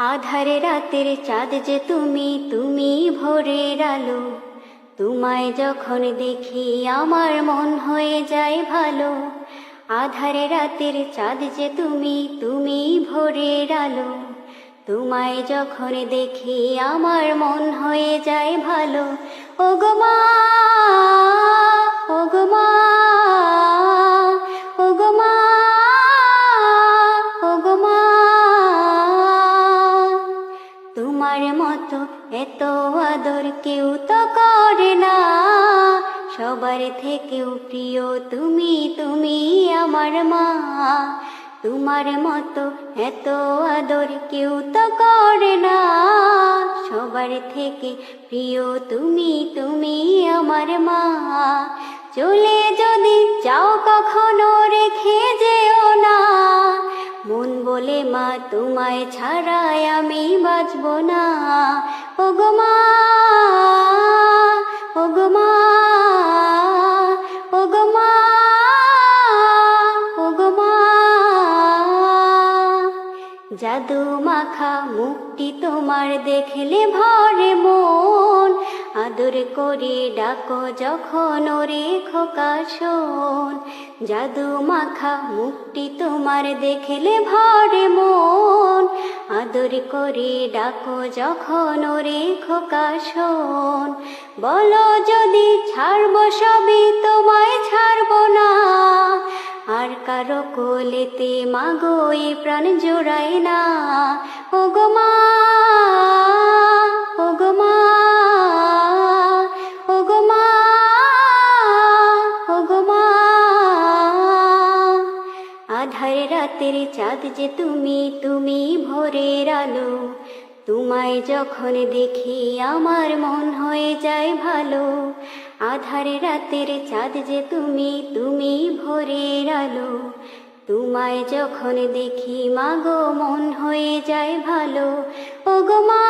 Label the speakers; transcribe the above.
Speaker 1: আধারে রাতের চাঁদ যে তুমি, তুমি ভোরের আলো। তোমায় যখন দেখি আমার মন হয়ে যায় ভালো। আধারে রাতের চাঁদ যে তুমি, তুমি ভোরের আলো। তোমায় যখন দেখি আমার মন হয়ে যায় ভালো। ওগো মা, ওগো মা, ওগো মা, ওগো মা। তোমার মতো এত আদর কেউ তো করে না, সবার থেকেও প্রিয় তুমি, তুমি আমার মা। তোমার মতো এত আদর কেউ তো করে না, সবার থেকে প্রিয় তুমি, তুমি আমার মা। চলে যদি যাও কখনো রেখে যেও না, মন বলে মা তোমায় ছাড়াই আমি বাঁচব না। ওগো মা, ওগো মা, ওগো মা, ওগো মা। জাদু মাখা মুখটি তোমার দেখলে ভরে মন, আদর করে ডাকো যখন ওরে খোকা শোন। জাদু মাখা মুখটি তোমার দেখলে ভরে মন, আদর করে ডাকো যখন ওরে খোকা শোন। বলো যদি ছাড়বো সবই তোমায় ছাড়বো না, আর কারো কোলেতে মাগো এ প্রাণ জোড়ায় না। ওগো মা, ওগো মা, ওগো মা, ওগো মা। আধার রাতের চাঁদ যে তুমি, তুমি ভোরের আলো। তোমায় যখন দেখি আমার মন হয়ে যায় ভালো। আধার রাতের চাঁদ যে তুমি, তুমি ভোরের আলো। তোমায় যখন দেখি মাগো মন হয়ে যায় ভালো। ওগো মা।